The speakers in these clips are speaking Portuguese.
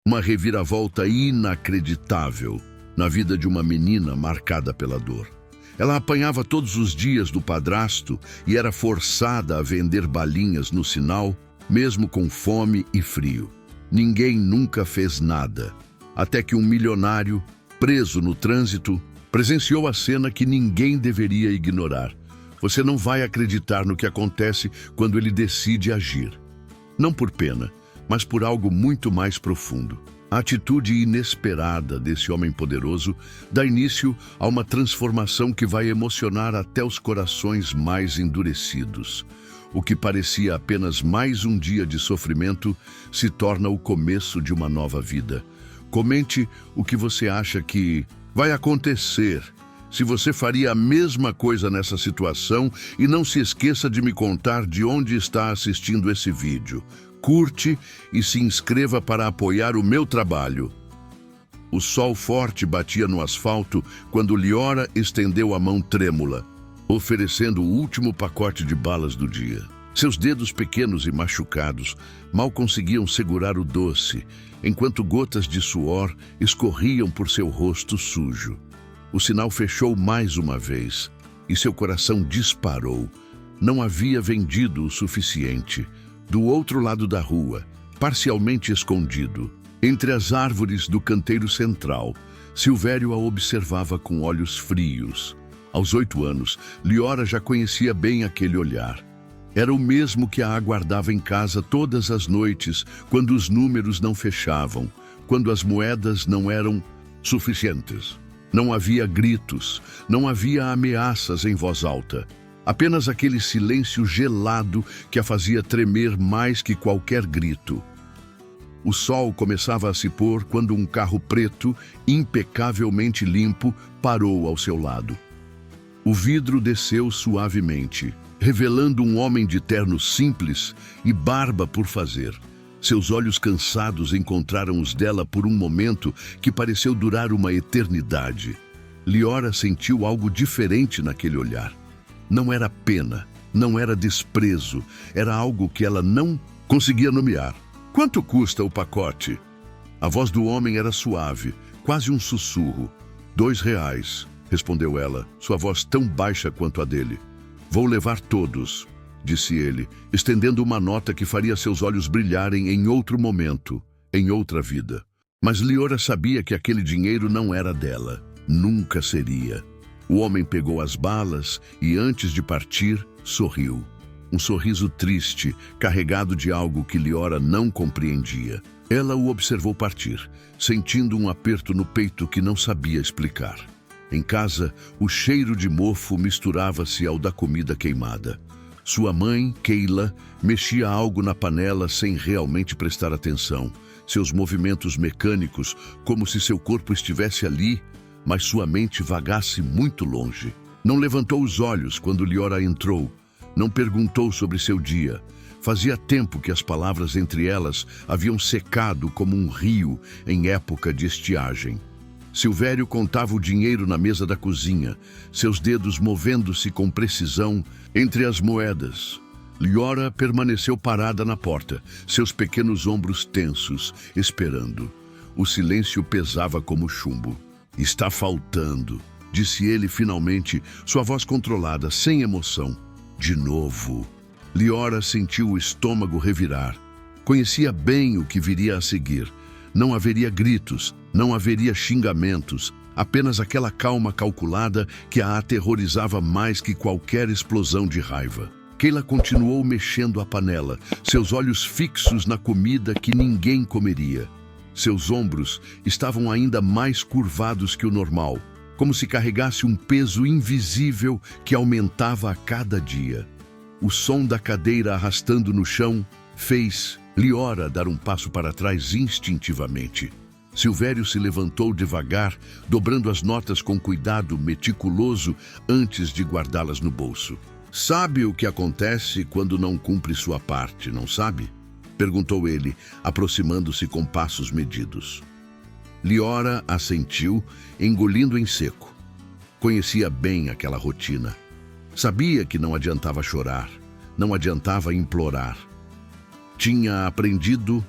Uma reviravolta inacreditável na vida de uma menina marcada pela dor. Ela apanhava todos os dias do padrasto e era forçada a vender balinhas no sinal, mesmo com fome e frio. Ninguém nunca fez nada, até que um milionário, preso no trânsito, presenciou a cena que ninguém deveria ignorar. Você não vai acreditar no que acontece quando ele decide agir. Não por pena, mas por algo muito mais profundo. A atitude inesperada desse homem poderoso dá início a uma transformação que vai emocionar até os corações mais endurecidos. O que parecia apenas mais um dia de sofrimento se torna o começo de uma nova vida. Comente o que você acha que vai acontecer se você faria a mesma coisa nessa situação e não se esqueça de me contar de onde está assistindo esse vídeo. Curte e se inscreva para apoiar o meu trabalho. O sol forte batia no asfalto quando Liora estendeu a mão trêmula, oferecendo o último pacote de balas do dia. Seus dedos pequenos e machucados mal conseguiam segurar o doce, enquanto gotas de suor escorriam por seu rosto sujo. O sinal fechou mais uma vez e seu coração disparou. Não havia vendido o suficiente. Do outro lado da rua, parcialmente escondido, entre as árvores do canteiro central, Silvério a observava com olhos frios. Aos 8 anos, Liora já conhecia bem aquele olhar. Era o mesmo que a aguardava em casa todas as noites, quando os números não fechavam, quando as moedas não eram suficientes. Não havia gritos, não havia ameaças em voz alta. Apenas aquele silêncio gelado que a fazia tremer mais que qualquer grito. O sol começava a se pôr quando um carro preto, impecavelmente limpo, parou ao seu lado. O vidro desceu suavemente, revelando um homem de terno simples e barba por fazer. Seus olhos cansados encontraram os dela por um momento que pareceu durar uma eternidade. Liora sentiu algo diferente naquele olhar. Não era pena, não era desprezo, era algo que ela não conseguia nomear. Quanto custa o pacote? A voz do homem era suave, quase um sussurro. R$2, respondeu ela, sua voz tão baixa quanto a dele. Vou levar todos, disse ele, estendendo uma nota que faria seus olhos brilharem em outro momento, em outra vida. Mas Liora sabia que aquele dinheiro não era dela, nunca seria. O homem pegou as balas e, antes de partir, sorriu. Um sorriso triste, carregado de algo que Liora não compreendia. Ela o observou partir, sentindo um aperto no peito que não sabia explicar. Em casa, o cheiro de mofo misturava-se ao da comida queimada. Sua mãe, Keila, mexia algo na panela sem realmente prestar atenção. Seus movimentos mecânicos, como se seu corpo estivesse ali, mas sua mente vagasse muito longe. Não levantou os olhos quando Liora entrou. Não perguntou sobre seu dia. Fazia tempo que as palavras entre elas haviam secado como um rio em época de estiagem. Silvério contava o dinheiro na mesa da cozinha, seus dedos movendo-se com precisão entre as moedas. Liora permaneceu parada na porta, seus pequenos ombros tensos, esperando. O silêncio pesava como chumbo. Está faltando, disse ele finalmente, sua voz controlada, sem emoção. De novo. Liora sentiu o estômago revirar. Conhecia bem o que viria a seguir. Não haveria gritos, não haveria xingamentos, apenas aquela calma calculada que a aterrorizava mais que qualquer explosão de raiva. Keila continuou mexendo a panela, seus olhos fixos na comida que ninguém comeria. Seus ombros estavam ainda mais curvados que o normal, como se carregasse um peso invisível que aumentava a cada dia. O som da cadeira arrastando no chão fez Liora dar um passo para trás instintivamente. Silvério se levantou devagar, dobrando as notas com cuidado meticuloso antes de guardá-las no bolso. Sabe o que acontece quando não cumpre sua parte, não sabe? Perguntou ele, aproximando-se com passos medidos. Liora assentiu, engolindo em seco. Conhecia bem aquela rotina. Sabia que não adiantava chorar, não adiantava implorar. Tinha aprendido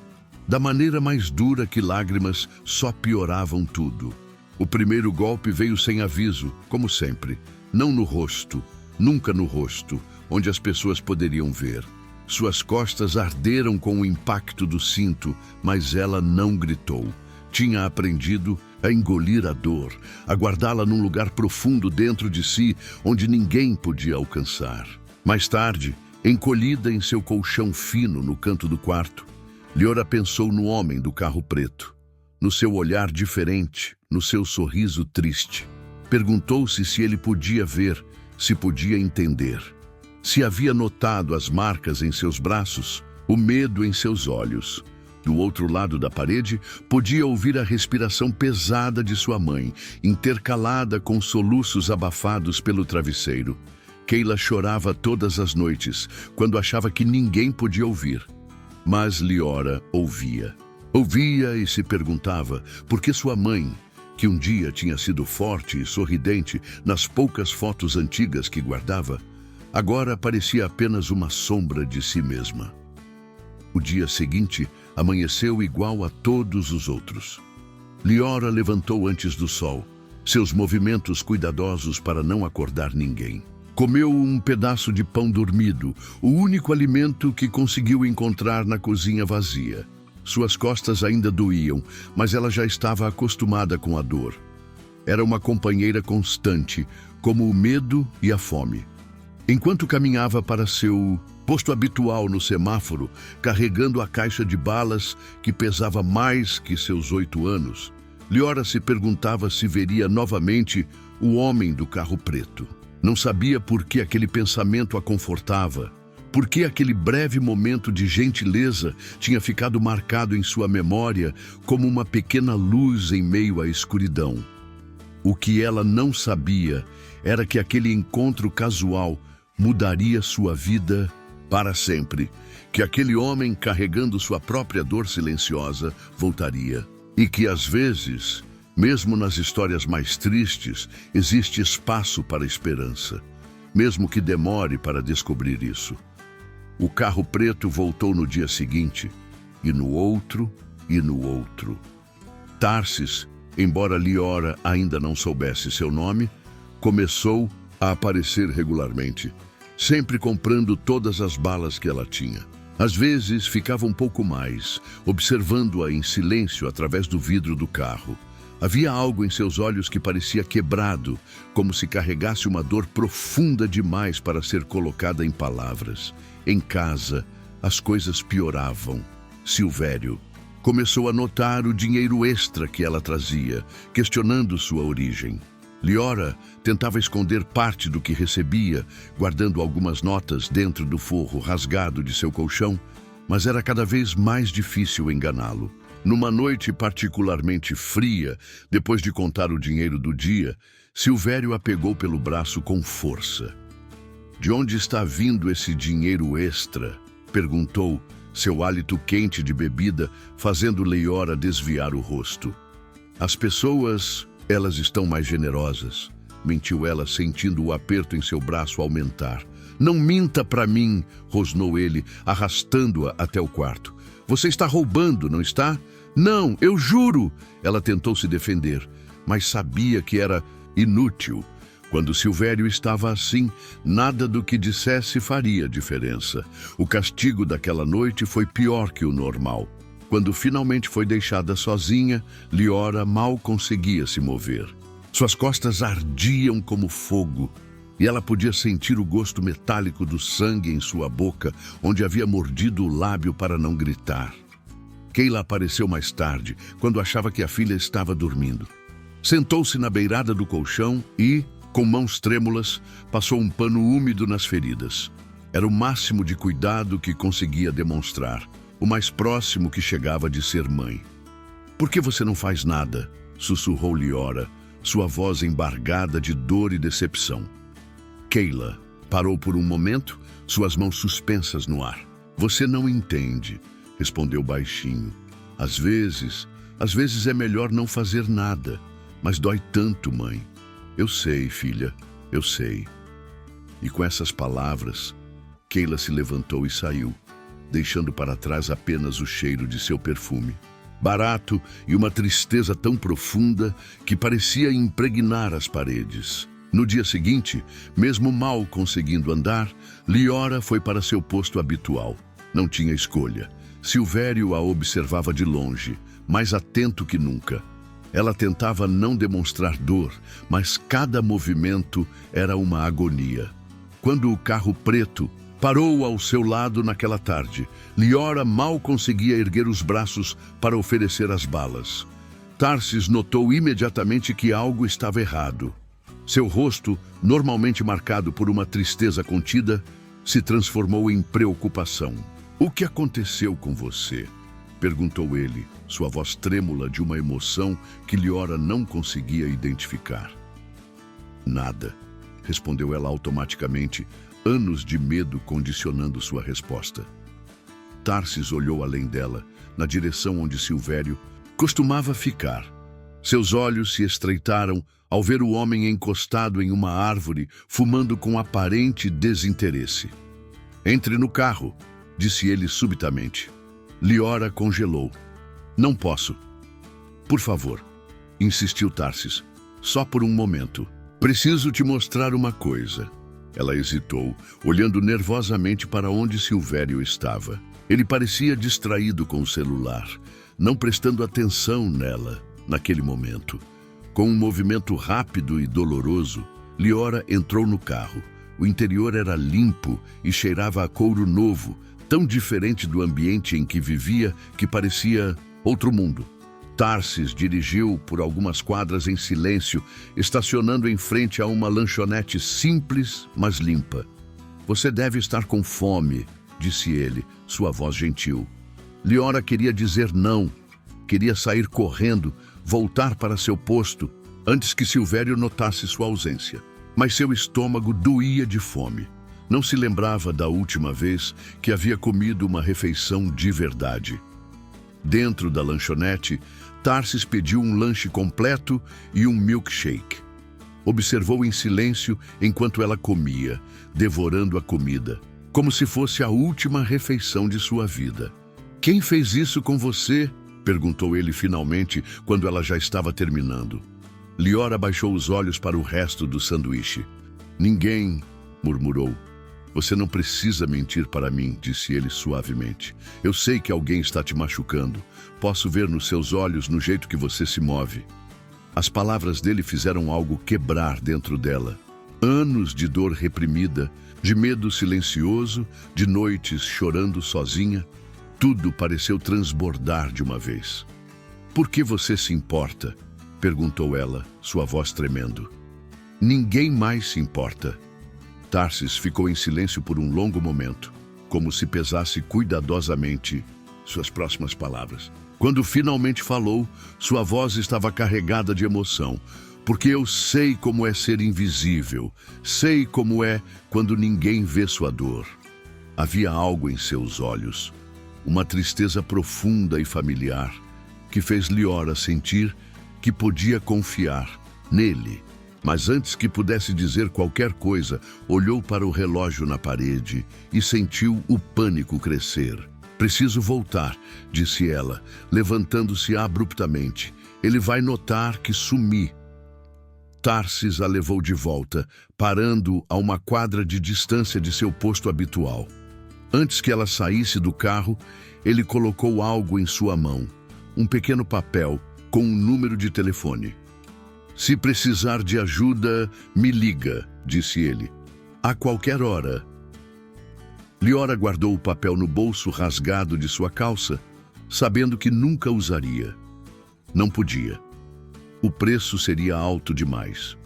da maneira mais dura que lágrimas só pioravam tudo. O primeiro golpe veio sem aviso, como sempre. Não no rosto, nunca no rosto, onde as pessoas poderiam ver. Suas costas arderam com o impacto do cinto, mas ela não gritou. Tinha aprendido a engolir a dor, a guardá-la num lugar profundo dentro de si, onde ninguém podia alcançar. Mais tarde, encolhida em seu colchão fino no canto do quarto, Liora pensou no homem do carro preto, no seu olhar diferente, no seu sorriso triste. Perguntou-se se ele podia ver, se podia entender. Se havia notado as marcas em seus braços, o medo em seus olhos. Do outro lado da parede, podia ouvir a respiração pesada de sua mãe, intercalada com soluços abafados pelo travesseiro. Kayla chorava todas as noites, quando achava que ninguém podia ouvir. Mas Liora ouvia. Ouvia e se perguntava por que sua mãe, que um dia tinha sido forte e sorridente nas poucas fotos antigas que guardava, agora parecia apenas uma sombra de si mesma. O dia seguinte amanheceu igual a todos os outros. Liora levantou antes do sol, seus movimentos cuidadosos para não acordar ninguém. Comeu um pedaço de pão dormido, o único alimento que conseguiu encontrar na cozinha vazia. Suas costas ainda doíam, mas ela já estava acostumada com a dor. Era uma companheira constante, como o medo e a fome. Enquanto caminhava para seu posto habitual no semáforo, carregando a caixa de balas que pesava mais que seus 8 anos, Liora se perguntava se veria novamente o homem do carro preto. Não sabia por que aquele pensamento a confortava, por que aquele breve momento de gentileza tinha ficado marcado em sua memória como uma pequena luz em meio à escuridão. O que ela não sabia era que aquele encontro casual mudaria sua vida para sempre, que aquele homem carregando sua própria dor silenciosa voltaria, e que às vezes, mesmo nas histórias mais tristes, existe espaço para esperança, mesmo que demore para descobrir isso. O carro preto voltou no dia seguinte, e no outro, e no outro. Tarsis, embora Liora ainda não soubesse seu nome, começou a aparecer regularmente, sempre comprando todas as balas que ela tinha. Às vezes ficava um pouco mais, observando-a em silêncio através do vidro do carro. Havia algo em seus olhos que parecia quebrado, como se carregasse uma dor profunda demais para ser colocada em palavras. Em casa, as coisas pioravam. Silvério começou a notar o dinheiro extra que ela trazia, questionando sua origem. Liora tentava esconder parte do que recebia, guardando algumas notas dentro do forro rasgado de seu colchão, mas era cada vez mais difícil enganá-lo. Numa noite particularmente fria, depois de contar o dinheiro do dia, Silvério a pegou pelo braço com força. "De onde está vindo esse dinheiro extra?" perguntou, seu hálito quente de bebida fazendo Liora desviar o rosto. "As pessoas, elas estão mais generosas", mentiu ela, sentindo o aperto em seu braço aumentar. "Não minta para mim", rosnou ele, arrastando-a até o quarto. "Você está roubando, não está?" "Não, eu juro!" Ela tentou se defender, mas sabia que era inútil. Quando Silvério estava assim, nada do que dissesse faria diferença. O castigo daquela noite foi pior que o normal. Quando finalmente foi deixada sozinha, Liora mal conseguia se mover. Suas costas ardiam como fogo, e ela podia sentir o gosto metálico do sangue em sua boca, onde havia mordido o lábio para não gritar. Kayla apareceu mais tarde, quando achava que a filha estava dormindo. Sentou-se na beirada do colchão e, com mãos trêmulas, passou um pano úmido nas feridas. Era o máximo de cuidado que conseguia demonstrar, o mais próximo que chegava de ser mãe. "Por que você não faz nada?" sussurrou Liora, sua voz embargada de dor e decepção. Kayla parou por um momento, suas mãos suspensas no ar. "Você não entende", respondeu baixinho. Às vezes é melhor não fazer nada, mas dói tanto, mãe." "Eu sei, filha, eu sei." E com essas palavras, Kayla se levantou e saiu. deixando para trás apenas o cheiro de seu perfume. Barato e uma tristeza tão profunda que parecia impregnar as paredes. No dia seguinte, mesmo mal conseguindo andar, Liora foi para seu posto habitual. Não tinha escolha. Silvério a observava de longe, mais atento que nunca. Ela tentava não demonstrar dor, mas cada movimento era uma agonia. Quando o carro preto parou ao seu lado naquela tarde, Liora mal conseguia erguer os braços para oferecer as balas. Tarsis notou imediatamente que algo estava errado. Seu rosto, normalmente marcado por uma tristeza contida, se transformou em preocupação. "O que aconteceu com você?" perguntou ele, sua voz trêmula de uma emoção que Liora não conseguia identificar. "Nada", respondeu ela automaticamente, anos de medo condicionando sua resposta. Tarsis olhou além dela, na direção onde Silvério costumava ficar. Seus olhos se estreitaram ao ver o homem encostado em uma árvore, fumando com aparente desinteresse. "Entre no carro", disse ele subitamente. Liora congelou. "Não posso." "Por favor", insistiu Tarsis, "só por um momento. Preciso te mostrar uma coisa." Ela hesitou, olhando nervosamente para onde Silvério estava. Ele parecia distraído com o celular, não prestando atenção nela, naquele momento. Com um movimento rápido e doloroso, Liora entrou no carro. O interior era limpo e cheirava a couro novo, tão diferente do ambiente em que vivia que parecia outro mundo. Tarsis dirigiu por algumas quadras em silêncio, estacionando em frente a uma lanchonete simples, mas limpa. "Você deve estar com fome", disse ele, sua voz gentil. Liora queria dizer não, queria sair correndo, voltar para seu posto, antes que Silvério notasse sua ausência. Mas seu estômago doía de fome. Não se lembrava da última vez que havia comido uma refeição de verdade. Dentro da lanchonete, Tarsis pediu um lanche completo e um milkshake. Observou em silêncio enquanto ela comia, devorando a comida, como se fosse a última refeição de sua vida. "Quem fez isso com você?" perguntou ele finalmente, quando ela já estava terminando. Liora baixou os olhos para o resto do sanduíche. "Ninguém", murmurou. "Você não precisa mentir para mim", disse ele suavemente. "Eu sei que alguém está te machucando. Posso ver nos seus olhos, no jeito que você se move." As palavras dele fizeram algo quebrar dentro dela. Anos de dor reprimida, de medo silencioso, de noites chorando sozinha, tudo pareceu transbordar de uma vez. "Por que você se importa?" perguntou ela, sua voz tremendo. "Ninguém mais se importa." Tarsis ficou em silêncio por um longo momento, como se pesasse cuidadosamente suas próximas palavras. Quando finalmente falou, sua voz estava carregada de emoção. "Porque eu sei como é ser invisível, sei como é quando ninguém vê sua dor." Havia algo em seus olhos, uma tristeza profunda e familiar, que fez Liora sentir que podia confiar nele. Mas antes que pudesse dizer qualquer coisa, olhou para o relógio na parede e sentiu o pânico crescer. "Preciso voltar", disse ela, levantando-se abruptamente. "Ele vai notar que sumi." Tarsis a levou de volta, parando a uma quadra de distância de seu posto habitual. Antes que ela saísse do carro, ele colocou algo em sua mão, um pequeno papel com um número de telefone. "Se precisar de ajuda, me liga", disse ele. "A qualquer hora." Liora guardou o papel no bolso rasgado de sua calça, sabendo que nunca usaria. Não podia. O preço seria alto demais.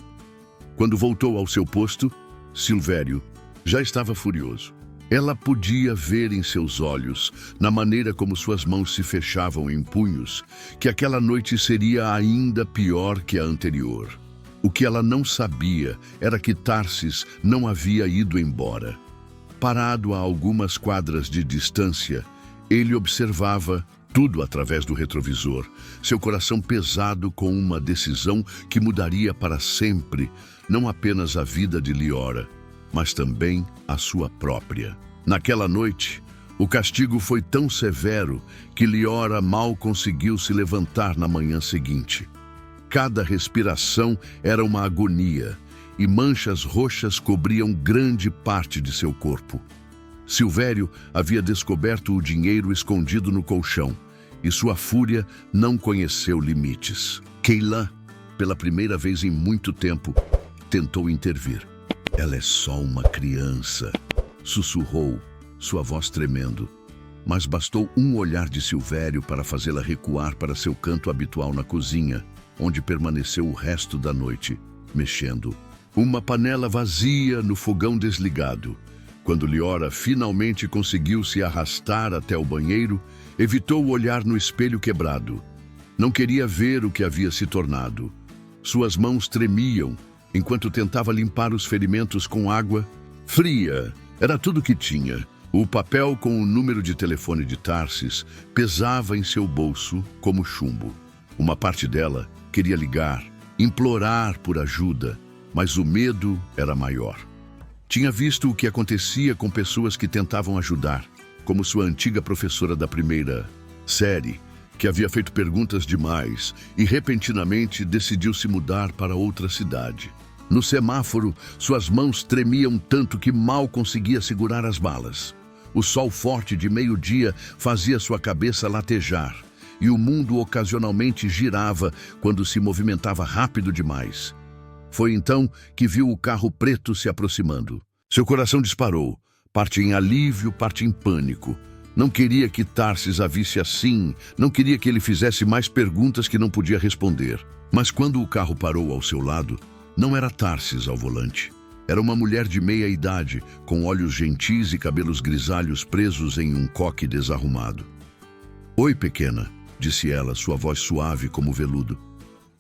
Quando voltou ao seu posto, Silvério já estava furioso. Ela podia ver em seus olhos, na maneira como suas mãos se fechavam em punhos, que aquela noite seria ainda pior que a anterior. O que ela não sabia era que Tarsis não havia ido embora. Parado a algumas quadras de distância, ele observava tudo através do retrovisor, seu coração pesado com uma decisão que mudaria para sempre, não apenas a vida de Liora, mas também a sua própria. Naquela noite, O castigo foi tão severo que Liora mal conseguiu se levantar na manhã seguinte. Cada respiração era uma agonia e manchas roxas cobriam grande parte de seu corpo. Silvério havia descoberto o dinheiro escondido no colchão e sua fúria não conheceu limites. Keila, pela primeira vez em muito tempo, tentou intervir. Ela é só uma criança, sussurrou, sua voz tremendo. Mas bastou um olhar de Silvério para fazê-la recuar para seu canto habitual na cozinha, onde permaneceu o resto da noite, mexendo. Uma panela vazia no fogão desligado. Quando Liora finalmente conseguiu se arrastar até o banheiro, evitou olhar no espelho quebrado. Não queria ver o que havia se tornado. Suas mãos tremiam enquanto tentava limpar os ferimentos com água fria. Era tudo que tinha. O papel com o número de telefone de Tarsis pesava em seu bolso como chumbo. Uma parte dela queria ligar, implorar por ajuda, mas o medo era maior. Tinha visto o que acontecia com pessoas que tentavam ajudar, como sua antiga professora da primeira série, que havia feito perguntas demais e repentinamente decidiu se mudar para outra cidade. No semáforo, suas mãos tremiam tanto que mal conseguia segurar as balas. O sol forte de meio-dia fazia sua cabeça latejar, e o mundo ocasionalmente girava quando se movimentava rápido demais. Foi então que viu o carro preto se aproximando. Seu coração disparou, parte em alívio, parte em pânico. Não queria que Tarsis a visse assim, não queria que ele fizesse mais perguntas que não podia responder. Mas quando o carro parou ao seu lado, não era Tarsis ao volante. Era uma mulher de meia idade, com olhos gentis e cabelos grisalhos presos em um coque desarrumado. "Oi, pequena", disse ela, sua voz suave como veludo.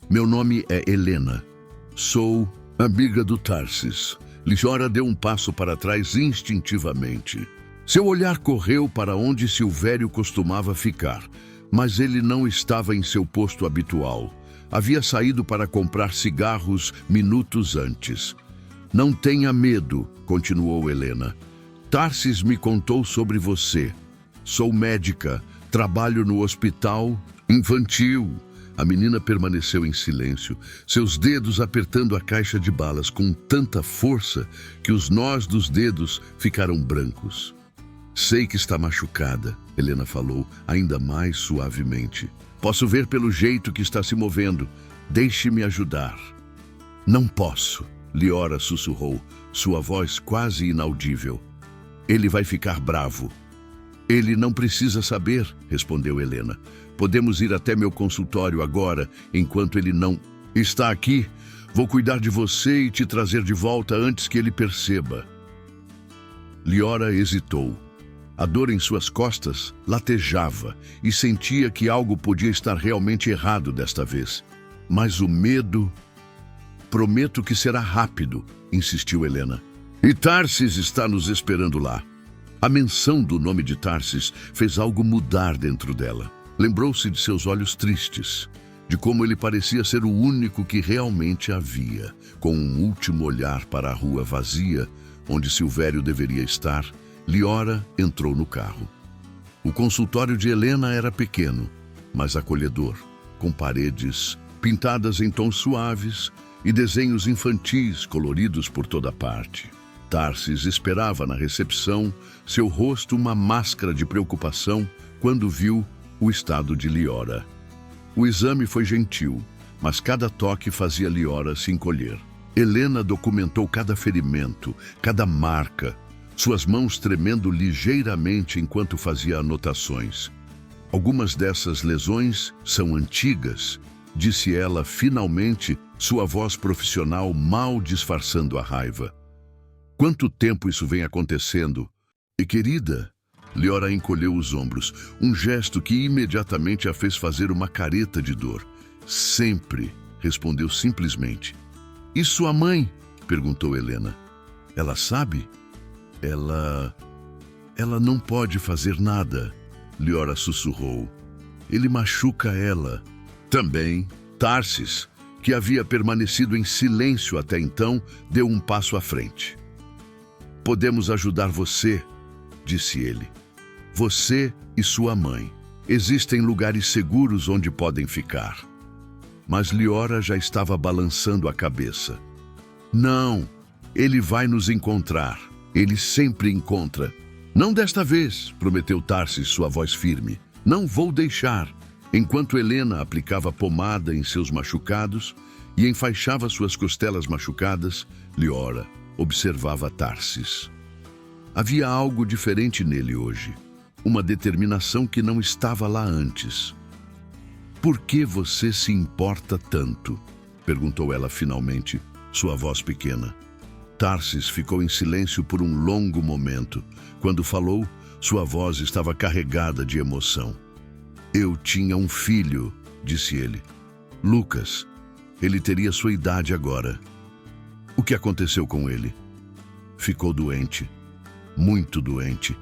"Meu nome é Helena. Sou amiga do Tarsis." Liora deu um passo para trás instintivamente. Seu olhar correu para onde Silvério costumava ficar, mas ele não estava em seu posto habitual. Havia saído para comprar cigarros minutos antes. "Não tenha medo", continuou Helena. "Tarsis me contou sobre você. Sou médica, trabalho no hospital infantil." A menina permaneceu em silêncio, seus dedos apertando a caixa de balas com tanta força que os nós dos dedos ficaram brancos. "Sei que está machucada", Helena falou, ainda mais suavemente. "Posso ver pelo jeito que está se movendo. Deixe-me ajudar." "Não posso", Liora sussurrou, sua voz quase inaudível. "Ele vai ficar bravo." "Ele não precisa saber", respondeu Helena. "Podemos ir até meu consultório agora, enquanto ele não está aqui. Vou cuidar de você e te trazer de volta antes que ele perceba." Liora hesitou. A dor em suas costas latejava e sentia que algo podia estar realmente errado desta vez. Mas o medo... "Prometo que será rápido", insistiu Helena. "E Tarsis está nos esperando lá." A menção do nome de Tarsis fez algo mudar dentro dela. Lembrou-se de seus olhos tristes, de como ele parecia ser o único que realmente havia. Com um último olhar para a rua vazia, onde Silvério deveria estar, Liora entrou no carro. O consultório de Helena era pequeno, mas acolhedor, com paredes pintadas em tons suaves e desenhos infantis coloridos por toda parte. Tarsis esperava na recepção, seu rosto uma máscara de preocupação, quando viu o estado de Liora. O exame foi gentil, mas cada toque fazia Liora se encolher. Helena documentou cada ferimento, cada marca, suas mãos tremendo ligeiramente enquanto fazia anotações. "Algumas dessas lesões são antigas", disse ela finalmente, sua voz profissional mal disfarçando a raiva. "Quanto tempo isso vem acontecendo?" "E querida..." Liora encolheu os ombros, um gesto que imediatamente a fez fazer uma careta de dor. "Sempre", respondeu simplesmente. "E sua mãe?" perguntou Helena. "Ela sabe?" Ela não pode fazer nada", Liora sussurrou. "Ele machuca ela." Também, Tarsis, que havia permanecido em silêncio até então, deu um passo à frente. "Podemos ajudar você", disse ele. Você e sua mãe. Existem lugares seguros onde podem ficar. Mas Liora já estava balançando a cabeça. Não, ele vai nos encontrar. Ele sempre encontra. Não desta vez, prometeu Tarsis, sua voz firme. Não vou deixar. Enquanto Helena aplicava pomada em seus machucados e enfaixava suas costelas machucadas, Liora observava Tarsis. Havia algo diferente nele hoje. Uma determinação que não estava lá antes. Por que você se importa tanto? Perguntou ela finalmente, sua voz pequena. Tarsis ficou em silêncio por um longo momento. Quando falou, sua voz estava carregada de emoção. Eu tinha um filho, disse ele. Lucas. Ele teria sua idade agora. O que aconteceu com ele? Ficou doente. Muito doente.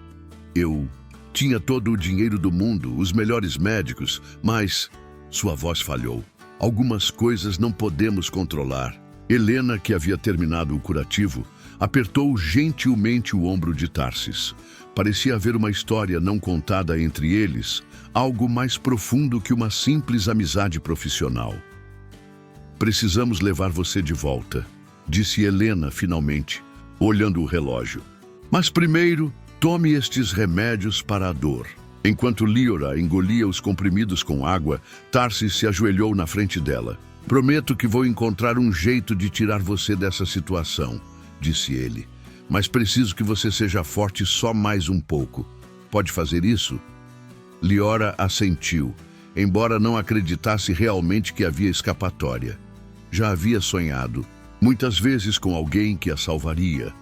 Eu tinha todo o dinheiro do mundo, os melhores médicos, mas sua voz falhou. Algumas coisas não podemos controlar. Helena, que havia terminado o curativo, apertou gentilmente o ombro de Tarsis. Parecia haver uma história não contada entre eles, algo mais profundo que uma simples amizade profissional. Precisamos levar você de volta, disse Helena finalmente, olhando o relógio. Mas primeiro, tome estes remédios para a dor. Enquanto Liora engolia os comprimidos com água, Tarsis se ajoelhou na frente dela. Prometo que vou encontrar um jeito de tirar você dessa situação, disse ele. Mas preciso que você seja forte só mais um pouco. Pode fazer isso? Liora assentiu, embora não acreditasse realmente que havia escapatória. Já havia sonhado, muitas vezes com alguém que a salvaria.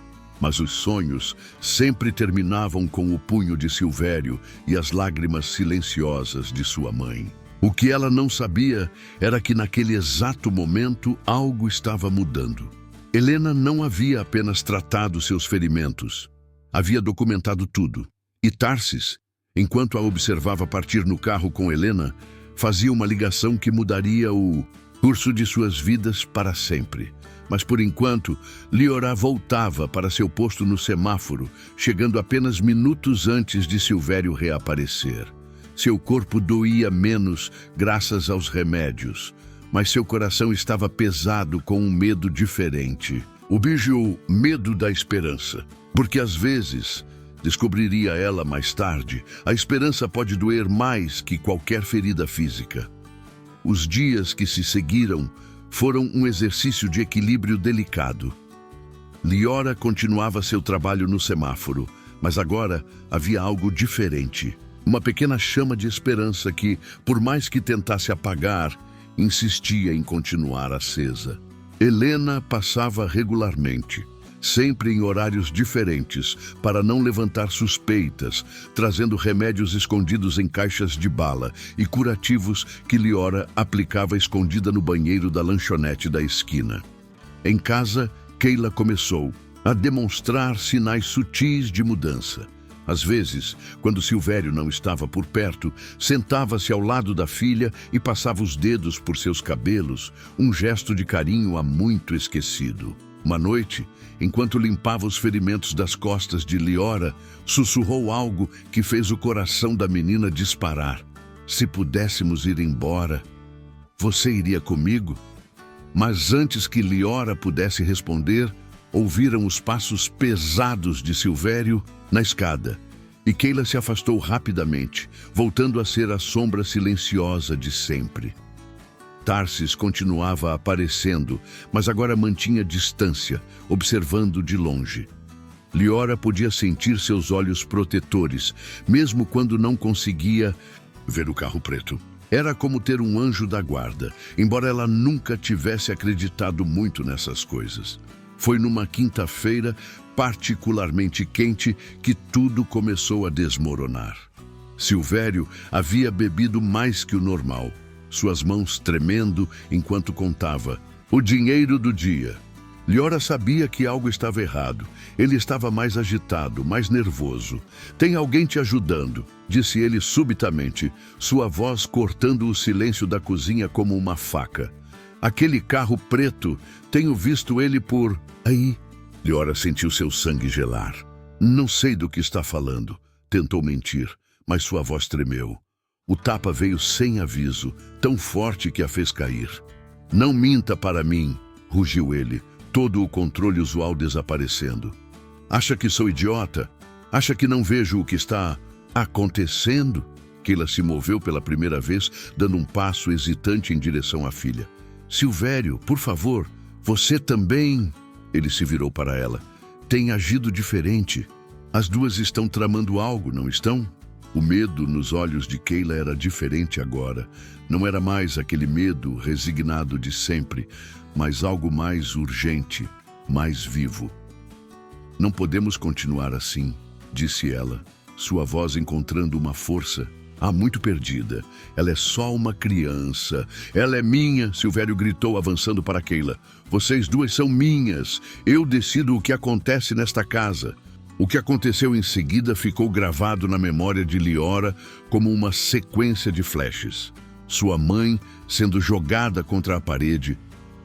Mas os sonhos sempre terminavam com o punho de Silvério e as lágrimas silenciosas de sua mãe. O que ela não sabia era que naquele exato momento algo estava mudando. Helena não havia apenas tratado seus ferimentos. Havia documentado tudo. E Tarsis, enquanto a observava partir no carro com Helena, fazia uma ligação que mudaria o curso de suas vidas para sempre. Mas por enquanto, Liora voltava para seu posto no semáforo, chegando apenas minutos antes de Silvério reaparecer. Seu corpo doía menos graças aos remédios, mas seu coração estava pesado com um medo diferente. O medo da esperança, porque às vezes, descobriria ela mais tarde, a esperança pode doer mais que qualquer ferida física. Os dias que se seguiram foram um exercício de equilíbrio delicado. Liora continuava seu trabalho no semáforo, mas agora havia algo diferente. Uma pequena chama de esperança que, por mais que tentasse apagar, insistia em continuar acesa. Helena passava regularmente, sempre em horários diferentes, para não levantar suspeitas, trazendo remédios escondidos em caixas de bala e curativos que Liora aplicava escondida no banheiro da lanchonete da esquina. Em casa, Keila começou a demonstrar sinais sutis de mudança. Às vezes, quando Silvério não estava por perto, sentava-se ao lado da filha e passava os dedos por seus cabelos, um gesto de carinho há muito esquecido. Uma noite, enquanto limpava os ferimentos das costas de Liora, sussurrou algo que fez o coração da menina disparar. Se pudéssemos ir embora, você iria comigo? Mas antes que Liora pudesse responder, ouviram os passos pesados de Silvério na escada, e Keila se afastou rapidamente, voltando a ser a sombra silenciosa de sempre. Tarsis continuava aparecendo, mas agora mantinha distância, observando de longe. Liora podia sentir seus olhos protetores, mesmo quando não conseguia ver o carro preto. Era como ter um anjo da guarda, embora ela nunca tivesse acreditado muito nessas coisas. Foi numa quinta-feira, particularmente quente, que tudo começou a desmoronar. Silvério havia bebido mais que o normal, suas mãos tremendo enquanto contava o dinheiro do dia. Liora sabia que algo estava errado. Ele estava mais agitado, mais nervoso. Tem alguém te ajudando, disse ele subitamente, sua voz cortando o silêncio da cozinha como uma faca. Aquele carro preto, tenho visto ele por aí. Liora sentiu seu sangue gelar. Não sei do que está falando, tentou mentir, mas sua voz tremeu. O tapa veio sem aviso, tão forte que a fez cair. Não minta para mim, rugiu ele, todo o controle usual desaparecendo. Acha que sou idiota? Acha que não vejo o que está acontecendo? Keila se moveu pela primeira vez, dando um passo hesitante em direção à filha. Silvério, por favor, você também... Ele se virou para ela. Tem agido diferente. As duas estão tramando algo, não estão? O medo nos olhos de Keila era diferente agora. Não era mais aquele medo resignado de sempre, mas algo mais urgente, mais vivo. Não podemos continuar assim, disse ela, sua voz encontrando uma força. Muito perdida. Ela é só uma criança. Ela é minha, Silvério gritou, avançando para Keila. Vocês duas são minhas. Eu decido o que acontece nesta casa. O que aconteceu em seguida ficou gravado na memória de Liora como uma sequência de flashes. Sua mãe sendo jogada contra a parede,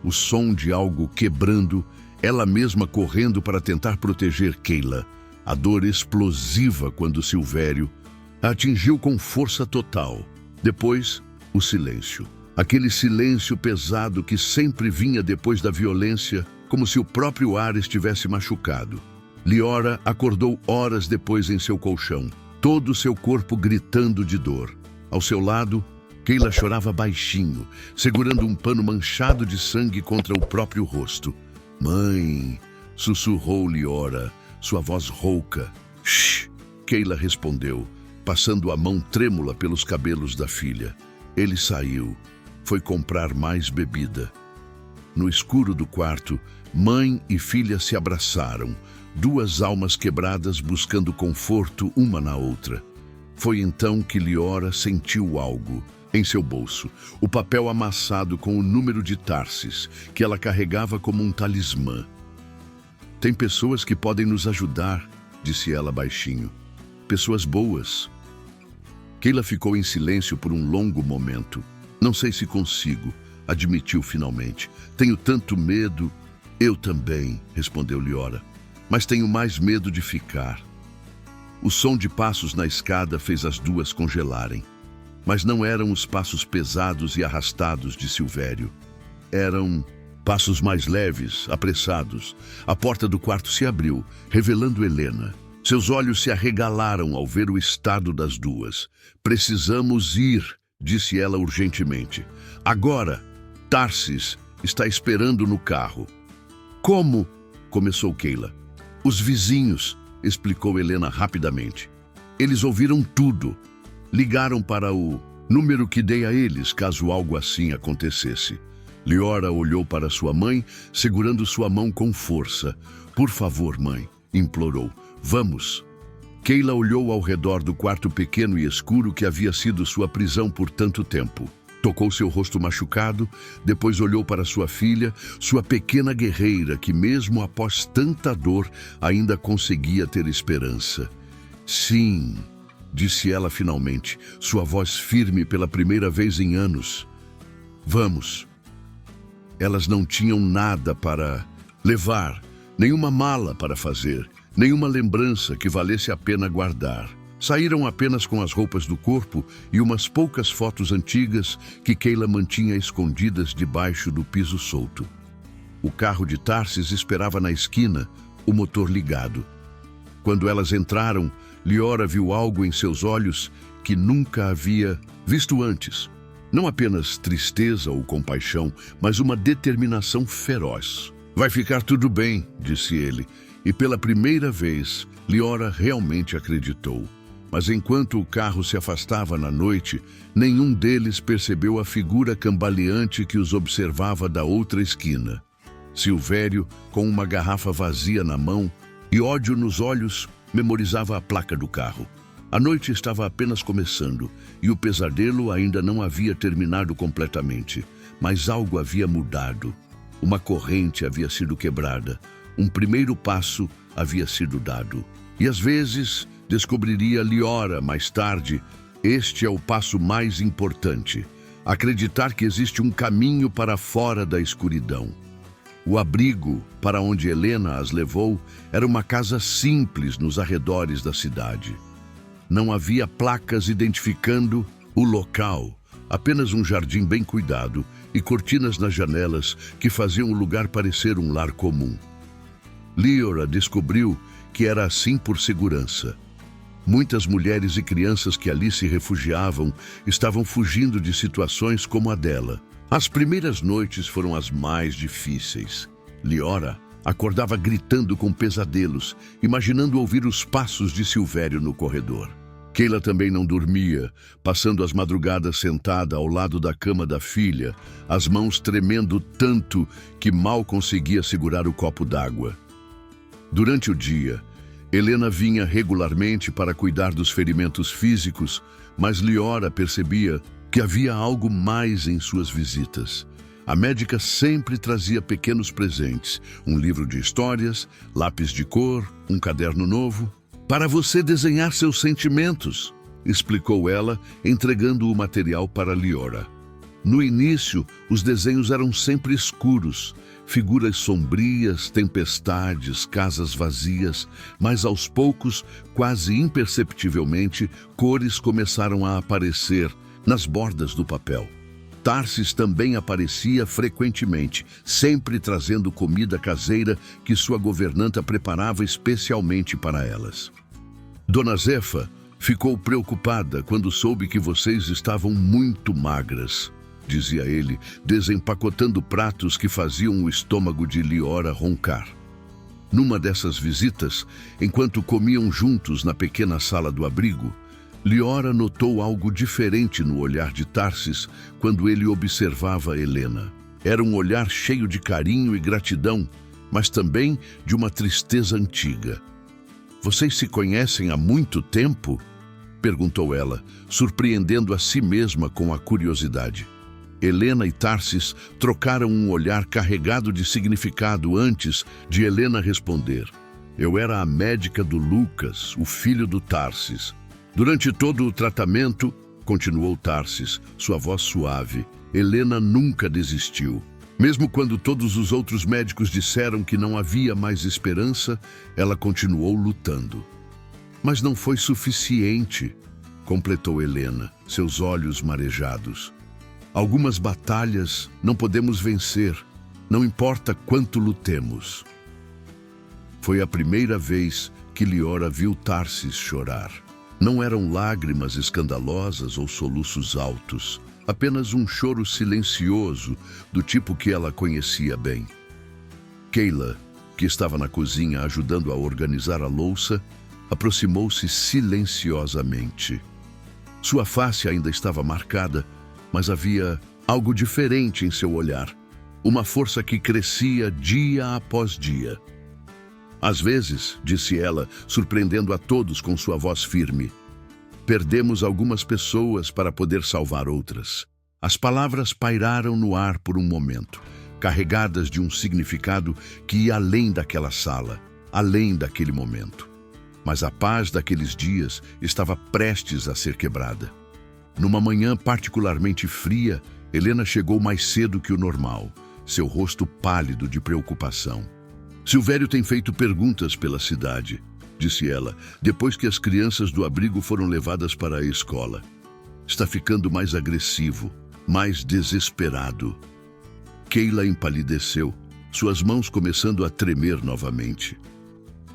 o som de algo quebrando, ela mesma correndo para tentar proteger Keila. A dor explosiva quando Silvério a atingiu com força total. Depois, o silêncio. Aquele silêncio pesado que sempre vinha depois da violência, como se o próprio ar estivesse machucado. Liora acordou horas depois em seu colchão, todo o seu corpo gritando de dor. Ao seu lado, Keila chorava baixinho, segurando um pano manchado de sangue contra o próprio rosto. Mãe, sussurrou Liora, sua voz rouca. Shh, Keila respondeu, passando a mão trêmula pelos cabelos da filha. Ele saiu. Foi comprar mais bebida. No escuro do quarto, mãe e filha se abraçaram, duas almas quebradas buscando conforto uma na outra. Foi então que Liora sentiu algo em seu bolso, o papel amassado com o número de Tarsis, que ela carregava como um talismã. Tem pessoas que podem nos ajudar, disse ela baixinho. Pessoas boas. Keila ficou em silêncio por um longo momento. Não sei se consigo, admitiu finalmente. Tenho tanto medo. Eu também, respondeu Liora. Mas tenho mais medo de ficar. O som de passos na escada fez as duas congelarem. Mas não eram os passos pesados e arrastados de Silvério. Eram passos mais leves, apressados. A porta do quarto se abriu, revelando Helena. Seus olhos se arregalaram ao ver o estado das duas. Precisamos ir, disse ela urgentemente. Agora, Tarsis está esperando no carro. Como? Começou Keila. Os vizinhos, explicou Helena rapidamente. Eles ouviram tudo. Ligaram para o número que dei a eles, caso algo assim acontecesse. Liora olhou para sua mãe, segurando sua mão com força. Por favor, mãe, implorou. Vamos. Keila olhou ao redor do quarto pequeno e escuro que havia sido sua prisão por tanto tempo. Tocou seu rosto machucado, depois olhou para sua filha, sua pequena guerreira, que mesmo após tanta dor, ainda conseguia ter esperança. Sim, disse ela finalmente, sua voz firme pela primeira vez em anos. Vamos. Elas não tinham nada para levar, nenhuma mala para fazer, nenhuma lembrança que valesse a pena guardar. Saíram apenas com as roupas do corpo e umas poucas fotos antigas que Keila mantinha escondidas debaixo do piso solto. O carro de Tarsis esperava na esquina, o motor ligado. Quando elas entraram, Liora viu algo em seus olhos que nunca havia visto antes. Não apenas tristeza ou compaixão, mas uma determinação feroz. Vai ficar tudo bem, disse ele, e pela primeira vez, Liora realmente acreditou. Mas enquanto o carro se afastava na noite, nenhum deles percebeu a figura cambaleante que os observava da outra esquina. Silvério, com uma garrafa vazia na mão e ódio nos olhos, memorizava a placa do carro. A noite estava apenas começando e o pesadelo ainda não havia terminado completamente, mas algo havia mudado. Uma corrente havia sido quebrada, um primeiro passo havia sido dado. E às vezes, descobriria Liora mais tarde, este é o passo mais importante. Acreditar que existe um caminho para fora da escuridão. O abrigo para onde Helena as levou era uma casa simples nos arredores da cidade. Não havia placas identificando o local, apenas um jardim bem cuidado e cortinas nas janelas que faziam o lugar parecer um lar comum. Liora descobriu que era assim por segurança. Muitas mulheres e crianças que ali se refugiavam estavam fugindo de situações como a dela. As primeiras noites foram as mais difíceis. Liora acordava gritando com pesadelos, imaginando ouvir os passos de Silvério no corredor. Keila também não dormia, passando as madrugadas sentada ao lado da cama da filha, as mãos tremendo tanto que mal conseguia segurar o copo d'água. Durante o dia, Helena vinha regularmente para cuidar dos ferimentos físicos, mas Liora percebia que havia algo mais em suas visitas. A médica sempre trazia pequenos presentes, um livro de histórias, lápis de cor, um caderno novo. "Para você desenhar seus sentimentos", explicou ela, entregando o material para Liora. No início, os desenhos eram sempre escuros, figuras sombrias, tempestades, casas vazias, mas aos poucos, quase imperceptivelmente, cores começaram a aparecer nas bordas do papel. Tarsis também aparecia frequentemente, sempre trazendo comida caseira que sua governanta preparava especialmente para elas. Dona Zefa ficou preocupada quando soube que vocês estavam muito magras, dizia ele, desempacotando pratos que faziam o estômago de Liora roncar. Numa dessas visitas, enquanto comiam juntos na pequena sala do abrigo, Liora notou algo diferente no olhar de Tarsis quando ele observava Helena. Era um olhar cheio de carinho e gratidão, mas também de uma tristeza antiga. "Vocês se conhecem há muito tempo?" perguntou ela, surpreendendo a si mesma com a curiosidade. Helena e Tarsis trocaram um olhar carregado de significado antes de Helena responder. "Eu era a médica do Lucas, o filho do Tarsis. Durante todo o tratamento", continuou Tarsis, sua voz suave, "Helena nunca desistiu. Mesmo quando todos os outros médicos disseram que não havia mais esperança, ela continuou lutando." "Mas não foi suficiente", completou Helena, seus olhos marejados. "Algumas batalhas não podemos vencer, não importa quanto lutemos." Foi a primeira vez que Liora viu Tarsis chorar. Não eram lágrimas escandalosas ou soluços altos, apenas um choro silencioso do tipo que ela conhecia bem. Keila, que estava na cozinha ajudando a organizar a louça, aproximou-se silenciosamente. Sua face ainda estava marcada, mas havia algo diferente em seu olhar, uma força que crescia dia após dia. "Às vezes", disse ela, surpreendendo a todos com sua voz firme, "perdemos algumas pessoas para poder salvar outras." As palavras pairaram no ar por um momento, carregadas de um significado que ia além daquela sala, além daquele momento. Mas a paz daqueles dias estava prestes a ser quebrada. Numa manhã particularmente fria, Helena chegou mais cedo que o normal, seu rosto pálido de preocupação. "Silvério tem feito perguntas pela cidade", disse ela, depois que as crianças do abrigo foram levadas para a escola. "Está ficando mais agressivo, mais desesperado." Keila empalideceu, suas mãos começando a tremer novamente.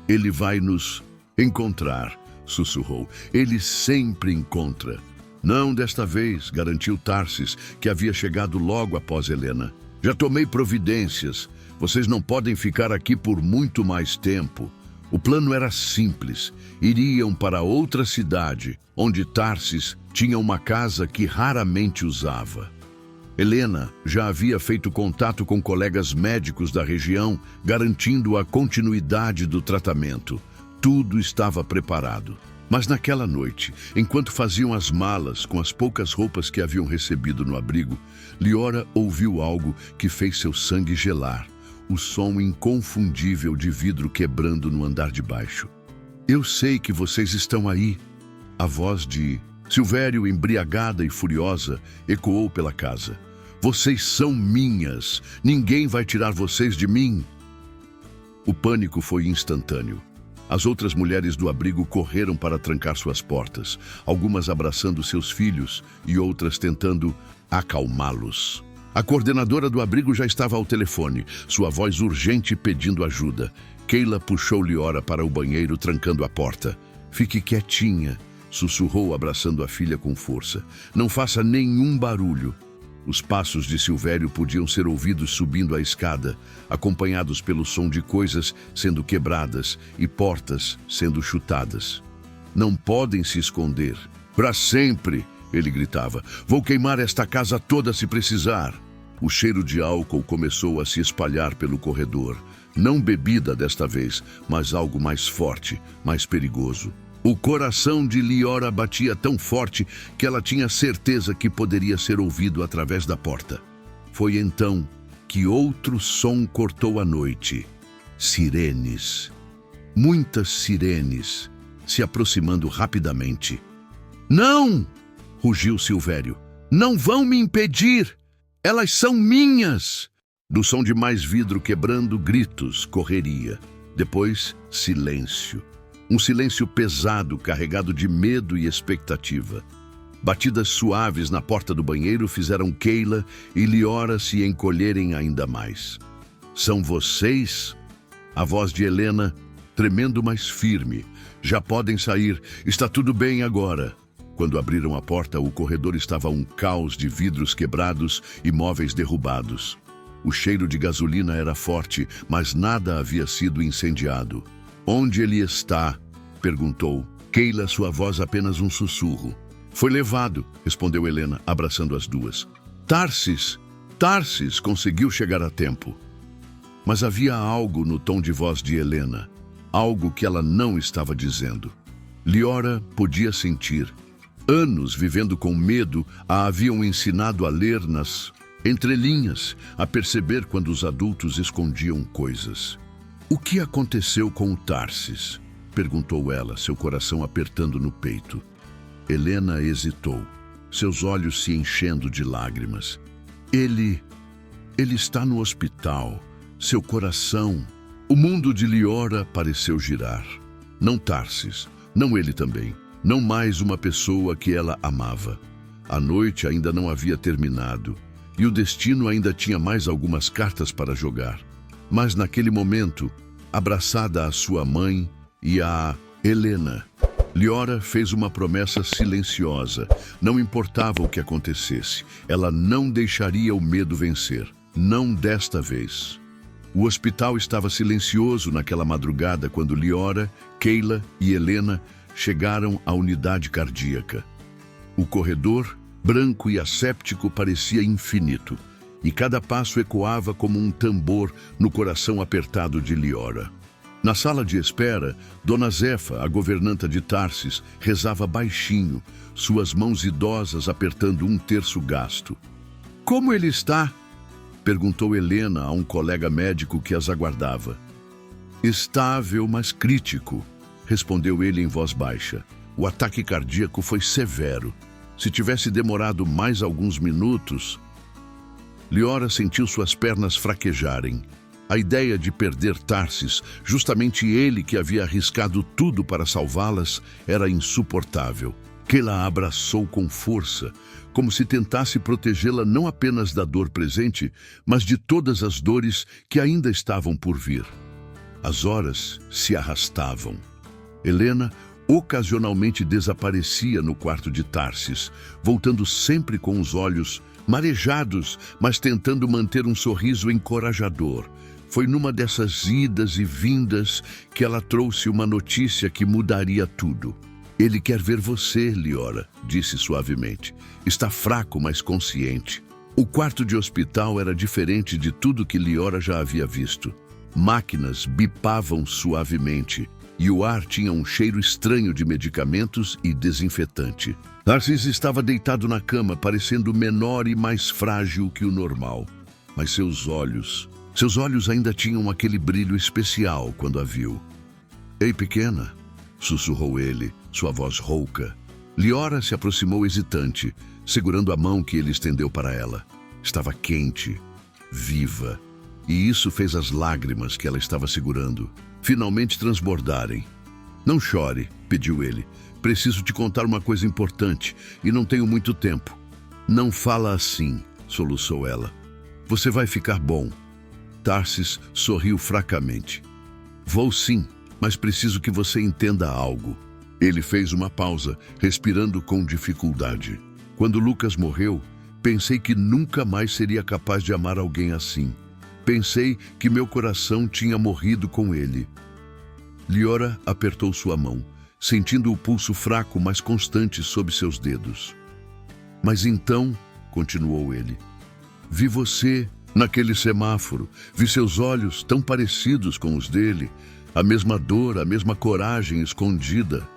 "Ele vai nos encontrar", sussurrou. "Ele sempre encontra." "Não desta vez", garantiu Tarsis, que havia chegado logo após Helena. "Já tomei providências. Vocês não podem ficar aqui por muito mais tempo." O plano era simples. Iriam para outra cidade, onde Tarsis tinha uma casa que raramente usava. Helena já havia feito contato com colegas médicos da região, garantindo a continuidade do tratamento. Tudo estava preparado. Mas naquela noite, enquanto faziam as malas com as poucas roupas que haviam recebido no abrigo, Liora ouviu algo que fez seu sangue gelar. O som inconfundível de vidro quebrando no andar de baixo. "Eu sei que vocês estão aí." A voz de Silvério, embriagada e furiosa, ecoou pela casa. "Vocês são minhas. Ninguém vai tirar vocês de mim." O pânico foi instantâneo. As outras mulheres do abrigo correram para trancar suas portas, algumas abraçando seus filhos e outras tentando acalmá-los. A coordenadora do abrigo já estava ao telefone, sua voz urgente pedindo ajuda. Keila puxou Liora para o banheiro, trancando a porta. "Fique quietinha", sussurrou, abraçando a filha com força. "Não faça nenhum barulho." Os passos de Silvério podiam ser ouvidos subindo a escada, acompanhados pelo som de coisas sendo quebradas e portas sendo chutadas. "Não podem se esconder. Para sempre!" ele gritava. "Vou queimar esta casa toda se precisar." O cheiro de álcool começou a se espalhar pelo corredor. Não bebida desta vez, mas algo mais forte, mais perigoso. O coração de Liora batia tão forte que ela tinha certeza que poderia ser ouvido através da porta. Foi então que outro som cortou a noite. Sirenes. Muitas sirenes, se aproximando rapidamente. "Não!" rugiu Silvério. "Não vão me impedir! Elas são minhas!" Do som de mais vidro quebrando, gritos, correria. Depois, silêncio. Um silêncio pesado, carregado de medo e expectativa. Batidas suaves na porta do banheiro fizeram Keila e Liora se encolherem ainda mais. "São vocês?" A voz de Helena, tremendo mais firme. "Já podem sair, está tudo bem agora." Quando abriram a porta, o corredor estava um caos de vidros quebrados e móveis derrubados. O cheiro de gasolina era forte, mas nada havia sido incendiado. "Onde ele está?" perguntou. Keila, sua voz apenas um sussurro. "Foi levado", respondeu Helena, abraçando as duas. Tarsis conseguiu chegar a tempo." Mas havia algo no tom de voz de Helena, algo que ela não estava dizendo. Liora podia sentir. Anos vivendo com medo a haviam ensinado a ler nas entrelinhas, a perceber quando os adultos escondiam coisas. "O que aconteceu com o Tarsis?" perguntou ela, seu coração apertando no peito. Helena hesitou, seus olhos se enchendo de lágrimas. Ele está no hospital. Seu coração." O mundo de Liora pareceu girar. Não Tarsis, não ele também, não mais uma pessoa que ela amava. A noite ainda não havia terminado e o destino ainda tinha mais algumas cartas para jogar. Mas naquele momento, abraçada à sua mãe e a Helena, Liora fez uma promessa silenciosa. Não importava o que acontecesse, ela não deixaria o medo vencer. Não desta vez. O hospital estava silencioso naquela madrugada quando Liora, Keila e Helena chegaram à unidade cardíaca. O corredor, branco e asséptico, parecia infinito, e cada passo ecoava como um tambor no coração apertado de Liora. Na sala de espera, Dona Zefa, a governanta de Tarsis, rezava baixinho, suas mãos idosas apertando um terço gasto. "Como ele está?" perguntou Helena a um colega médico que as aguardava. "Estável, mas crítico", respondeu ele em voz baixa. "O ataque cardíaco foi severo. Se tivesse demorado mais alguns minutos..." Liora sentiu suas pernas fraquejarem. A ideia de perder Tarsis, justamente ele que havia arriscado tudo para salvá-las, era insuportável. Keila a abraçou com força, como se tentasse protegê-la não apenas da dor presente, mas de todas as dores que ainda estavam por vir. As horas se arrastavam. Helena ocasionalmente desaparecia no quarto de Tarsis, voltando sempre com os olhos marejados, mas tentando manter um sorriso encorajador. Foi numa dessas idas e vindas que ela trouxe uma notícia que mudaria tudo. "Ele quer ver você, Liora", disse suavemente. "Está fraco, mas consciente." O quarto de hospital era diferente de tudo que Liora já havia visto. Máquinas bipavam suavemente e o ar tinha um cheiro estranho de medicamentos e desinfetante. Tarsis estava deitado na cama, parecendo menor e mais frágil que o normal. Mas seus olhos ainda tinham aquele brilho especial quando a viu. "Ei, pequena", sussurrou ele, sua voz rouca. Liora se aproximou hesitante, segurando a mão que ele estendeu para ela. Estava quente, viva, e isso fez as lágrimas que ela estava segurando finalmente transbordarem. Não chore, pediu ele. Preciso te contar uma coisa importante e não tenho muito tempo. Não fala assim, soluçou ela. Você vai ficar bom. Tarsis sorriu fracamente. Vou sim, mas preciso que você entenda algo. Ele fez uma pausa, respirando com dificuldade. Quando Lucas morreu, pensei que nunca mais seria capaz de amar alguém assim. Pensei que meu coração tinha morrido com ele. Liora apertou sua mão, sentindo o pulso fraco, mas constante sob seus dedos. Mas então, continuou ele, vi você naquele semáforo, vi seus olhos tão parecidos com os dele, a mesma dor, a mesma coragem escondida.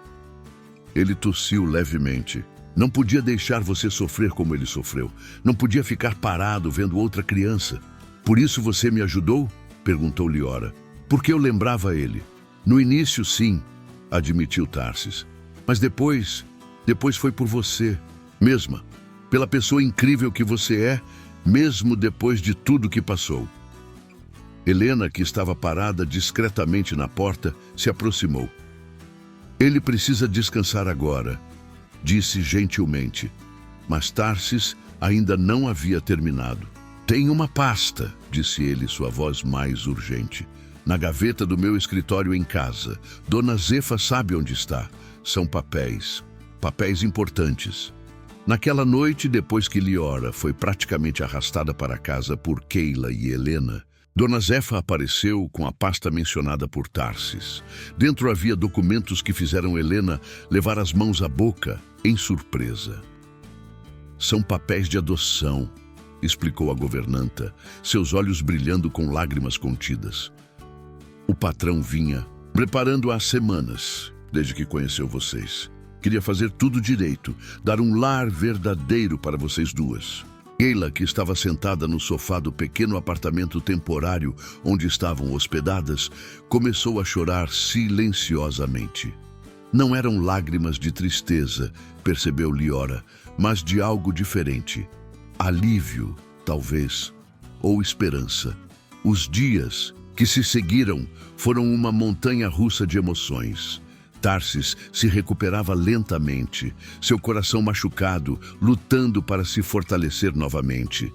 Ele tossiu levemente. Não podia deixar você sofrer como ele sofreu. Não podia ficar parado vendo outra criança. Por isso você me ajudou? Perguntou Liora. Porque eu lembrava ele. No início, sim, admitiu Tarsis. Mas depois foi por você, mesma. Pela pessoa incrível que você é, mesmo depois de tudo que passou. Helena, que estava parada discretamente na porta, se aproximou. Ele precisa descansar agora, disse gentilmente. Mas Tarsis ainda não havia terminado. Tem uma pasta, disse ele, sua voz mais urgente. Na gaveta do meu escritório em casa. Dona Zefa sabe onde está. São papéis importantes. Naquela noite, depois que Liora foi praticamente arrastada para casa por Keila e Helena, Dona Zefa apareceu com a pasta mencionada por Tarsis. Dentro havia documentos que fizeram Helena levar as mãos à boca, em surpresa. São papéis de adoção, explicou a governanta, seus olhos brilhando com lágrimas contidas. O patrão vinha preparando há semanas, desde que conheceu vocês. Queria fazer tudo direito, dar um lar verdadeiro para vocês duas. Keila, que estava sentada no sofá do pequeno apartamento temporário onde estavam hospedadas, começou a chorar silenciosamente. Não eram lágrimas de tristeza, percebeu Liora, mas de algo diferente. Alívio, talvez, ou esperança. Os dias que se seguiram foram uma montanha-russa de emoções. Tarsis se recuperava lentamente, seu coração machucado, lutando para se fortalecer novamente.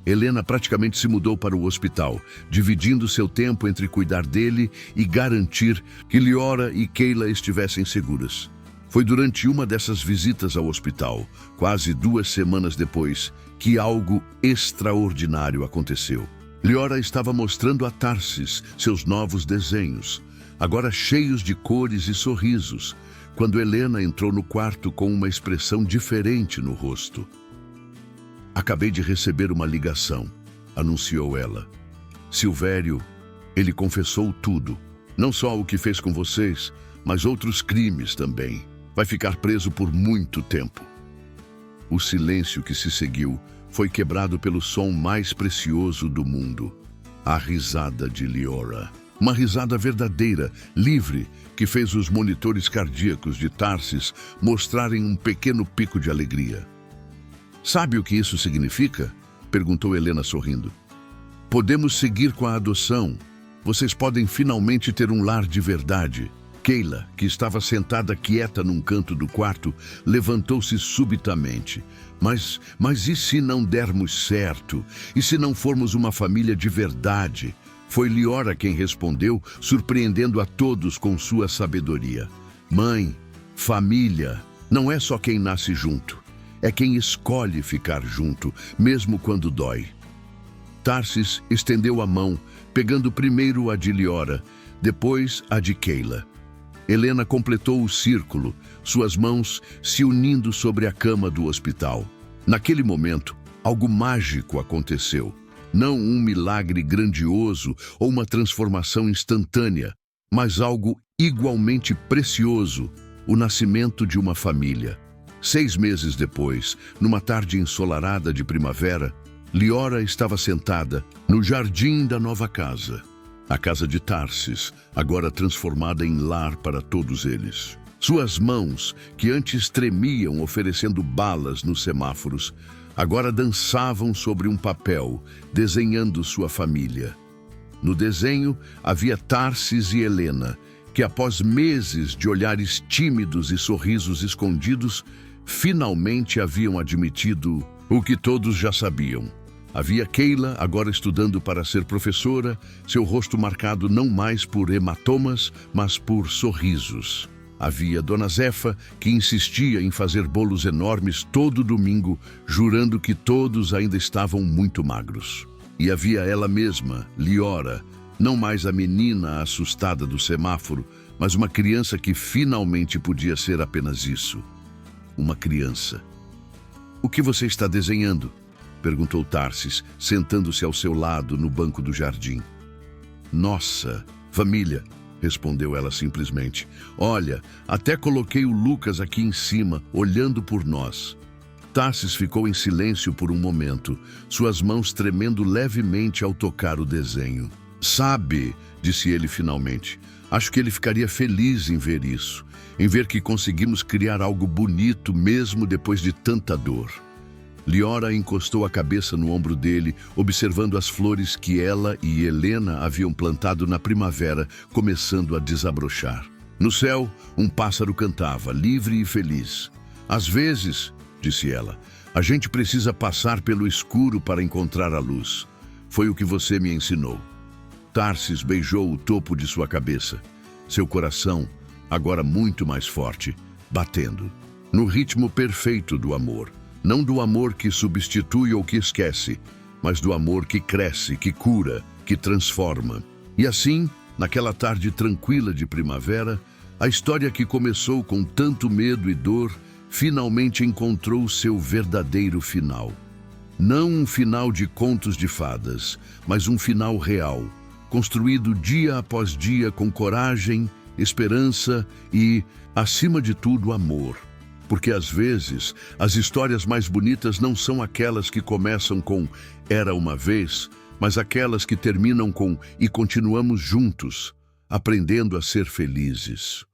Helena praticamente se mudou para o hospital, dividindo seu tempo entre cuidar dele e garantir que Liora e Keila estivessem seguras. Foi durante uma dessas visitas ao hospital, quase 2 semanas depois, que algo extraordinário aconteceu. Liora estava mostrando a Tarsis seus novos desenhos, agora cheios de cores e sorrisos, quando Helena entrou no quarto com uma expressão diferente no rosto. Acabei de receber uma ligação, anunciou ela. Silvério, ele confessou tudo, não só o que fez com vocês, mas outros crimes também. Vai ficar preso por muito tempo. O silêncio que se seguiu foi quebrado pelo som mais precioso do mundo, a risada de Liora. Uma risada verdadeira, livre, que fez os monitores cardíacos de Tarsis mostrarem um pequeno pico de alegria. Sabe o que isso significa? Perguntou Helena sorrindo. Podemos seguir com a adoção. Vocês podem finalmente ter um lar de verdade. Keila, que estava sentada quieta num canto do quarto, levantou-se subitamente. Mas e se não dermos certo? E se não formos uma família de verdade? Foi Liora quem respondeu, surpreendendo a todos com sua sabedoria. Mãe, família, não é só quem nasce junto. É quem escolhe ficar junto, mesmo quando dói. Tarsis estendeu a mão, pegando primeiro a de Liora, depois a de Keila. Helena completou o círculo, suas mãos se unindo sobre a cama do hospital. Naquele momento, algo mágico aconteceu. Não um milagre grandioso ou uma transformação instantânea, mas algo igualmente precioso, o nascimento de uma família. 6 meses depois, numa tarde ensolarada de primavera, Liora estava sentada no jardim da nova casa. A casa de Tarsis, agora transformada em lar para todos eles. Suas mãos, que antes tremiam oferecendo balas nos semáforos, agora dançavam sobre um papel, desenhando sua família. No desenho havia Tarsis e Helena, que após meses de olhares tímidos e sorrisos escondidos, finalmente haviam admitido o que todos já sabiam. Havia Keila, agora estudando para ser professora, seu rosto marcado não mais por hematomas, mas por sorrisos. Havia Dona Zefa, que insistia em fazer bolos enormes todo domingo, jurando que todos ainda estavam muito magros. E havia ela mesma, Liora, não mais a menina assustada do semáforo, mas uma criança que finalmente podia ser apenas isso. Uma criança. "O que você está desenhando?" perguntou Tarsis, sentando-se ao seu lado no banco do jardim. "Nossa, família", respondeu ela simplesmente. "Olha, até coloquei o Lucas aqui em cima, olhando por nós." Tarsis ficou em silêncio por um momento, suas mãos tremendo levemente ao tocar o desenho. "Sabe", disse ele finalmente, "acho que ele ficaria feliz em ver isso, em ver que conseguimos criar algo bonito mesmo depois de tanta dor." Liora encostou a cabeça no ombro dele, observando as flores que ela e Helena haviam plantado na primavera, começando a desabrochar. No céu, um pássaro cantava, livre e feliz. "Às vezes", disse ela, "a gente precisa passar pelo escuro para encontrar a luz. Foi o que você me ensinou." Tarsis beijou o topo de sua cabeça. Seu coração, agora muito mais forte, batendo. No ritmo perfeito do amor. Não do amor que substitui ou que esquece, mas do amor que cresce, que cura, que transforma. E assim, naquela tarde tranquila de primavera, a história que começou com tanto medo e dor, finalmente encontrou seu verdadeiro final. Não um final de contos de fadas, mas um final real, construído dia após dia com coragem, esperança e, acima de tudo, amor. Porque às vezes, as histórias mais bonitas não são aquelas que começam com "era uma vez", mas aquelas que terminam com "e continuamos juntos", aprendendo a ser felizes.